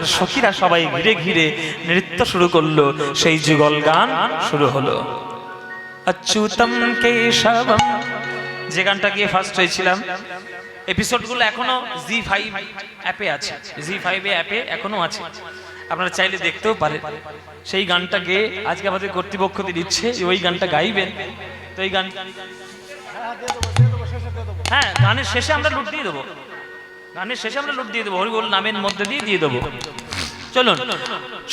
আর সখীরা সবাই ঘিরে ঘিরে নৃত্য শুরু করলো, সেই যুগল গান শুরু হলো। অচ্যুতম কেশবম, যে গানটা গিয়ে ফার্স্ট হয়েছিলাম। এপিসোডগুলো এখনো জি5 অ্যাপে আছে, জি5 অ্যাপে এখনো আছে, আপনারা চাইলে দেখতেও পারেন। সেই গানটা গেয়ে আজকে আমাদের কর্তৃপক্ষ দিচ্ছে ওই গানটা গাইবেন। তো এই গান হ্যাঁ, গানের শেষে আমরা লুট দিয়ে দেবো, গানের শেষে আমরা লুট দিয়ে দেবো, হরিবোল নামের মধ্যে দিয়ে দেবো। চলুন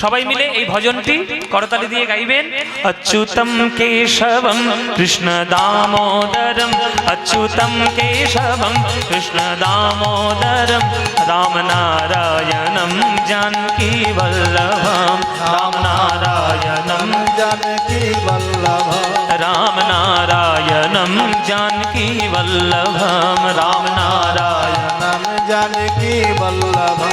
সবাই মিলে এই ভজনটি করতালি দিয়ে গাইবেন। অচ্যুতম কেশবম কৃষ্ণ দামোদরম, অচ্যুতম কেশবম কৃষ্ণ দামোদরম, রাম নারায়ণম জানকী বল্লভম, রাম নারায়ণম जानकी वल्लभम, राम नारायणम जानकी वल्लभम, राम नारायण। जानकी वल्लभम।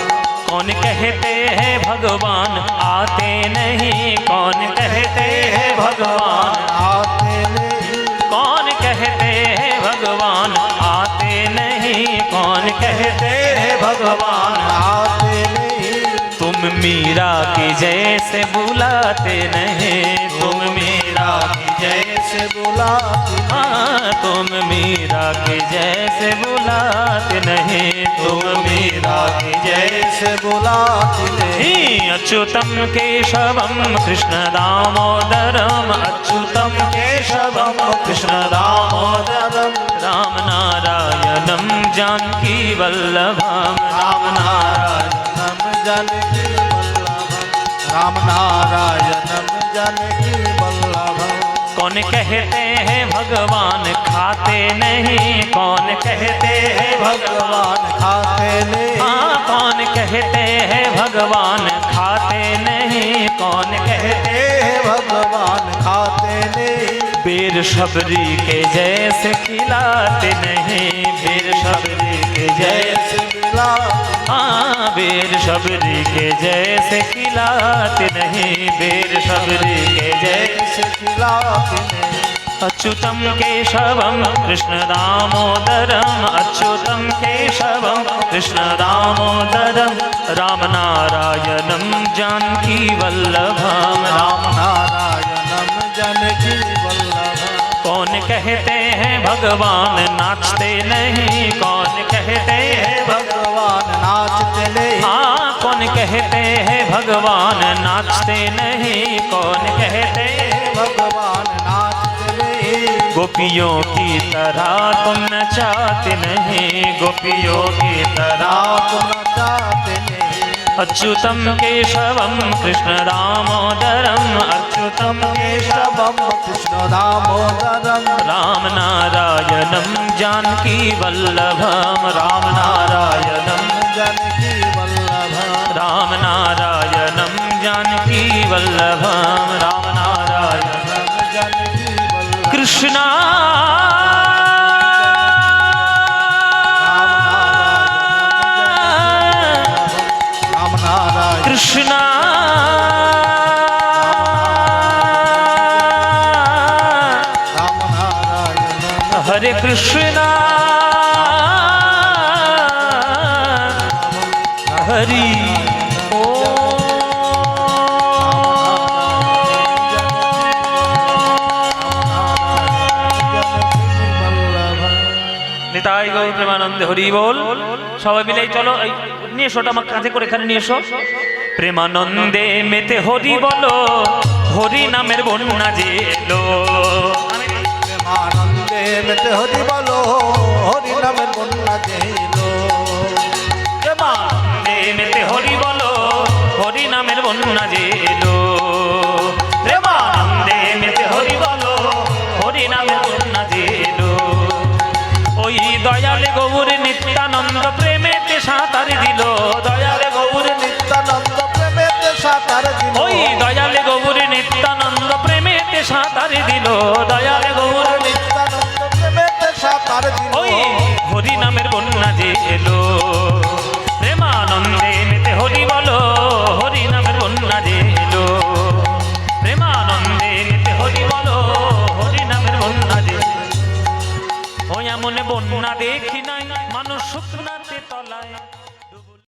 कौन कहते हैं भगवान आते नहीं, कौन कहते हैं भगवान आते नहीं, कौन कहते हैं भगवान आते नहीं, कौन कहते हैं भगवान आते नहीं, तुम मीरा की जैसे बुलाते नहीं, तुम मीरा की जैसे बुलाती हाँ, तुम मीरा की जैसे बुलाते नहीं, तुम मीरा की जैसे बुलाती नहीं। अच्युतम केशवम कृष्ण दामोदरम, अच्युतम केशवम कृष्ण दामोदरम, राम नारायणम जानकी वल्लभम, राम नारायणम जानकी वल्लभम, राम नारायणम जानकी वल्लभम। कौन कहते हैं भगवान खाते नहीं, कौन कहते हैं भगवान खाते नहीं, हाँ, कौन कहते हैं भगवान खाते नहीं, कौन कहते हैं भगवान खाते नहीं, बेर शबरी के जैसे खिलाते नहीं, बेर शबरी के जैसे जैसे बुलाती हाँ, बेर शबरी के जैसे खिलाते नहीं, बेर शबरी के जैसे जैसे खिलाती नहीं। अच्युतम केशवम कृष्ण दामोदरम, अच्युतम केशवम कृष्ण दामोदरम, राम नारायणम जानकी वल्लभम, राम नारायणम जानकी वल्लभम। कौन कहते हैं भगवान नाचते नहीं, कौन कहते हैं भगवान नाचते नहीं, हाँ, कौन कहते हैं भगवान नाचते नहीं, कौन कहते हैं भगवान नाचते नहीं, गोपियों की तरह तुम नचाते नहीं, गोपियों की तरह रात नचाते नहीं। अच्युतम केशवम कृष्ण दामोदरम, अच्युतम केशवम शबम कृष्ण दामोदरम, राम नारायणम जानकी वल्लभम, राम नारायणम जानकी वल्लभम, राम नारायणम जानकी वल्लभम, राम नारायणम जानकी वल्लभम। कृष्णा राम नारायण कृष्णा राम नारायण हरे कृष्णा हरि ओ নিতাই গৌর প্রেমানন্দে হরি বল। সবাই মিলে চলো নিয়ে এসো, ওটা আমার কাঁধে করে এখানে নিয়ে এসো। প্রেমানন্দে মেতে হরি বলো, হরি নামের বন্যা যে এলো, প্রেমানন্দে মেতে হরি বলো, হরি নামের বন্যা যেইলো। প্রেমানন্দে মেতে হরি বলো, হরি নামের বন্যা যে এলো, প্রেমানন্দে মেতে হরি বলো, হরি নামের বন্যা যে এলো। ওই দয়ালে গৌর নিত্যানন্দ প্রেমেতে সাঁতার দিল, দয়ালে গৌর নিত্যানন্দ প্রেমেতে সাঁতার দিল, ওই দয়ালে গৌর নিত্যানন্দ প্রেমেতে সাঁতার দিল, দয়ালে গৌর নিত্যানন্দ প্রেমেতে সাঁতার দিল। ওই হরি নামের বন্যা যে এলো, প্রেমানন্দে মেতে হরি বলো, হরি নামের বন্যা যে এলো, প্রেমানন্দে মেতে হরি বলো, হরি নামের বন্যা যে। ওই এমন বন্যা দেখি না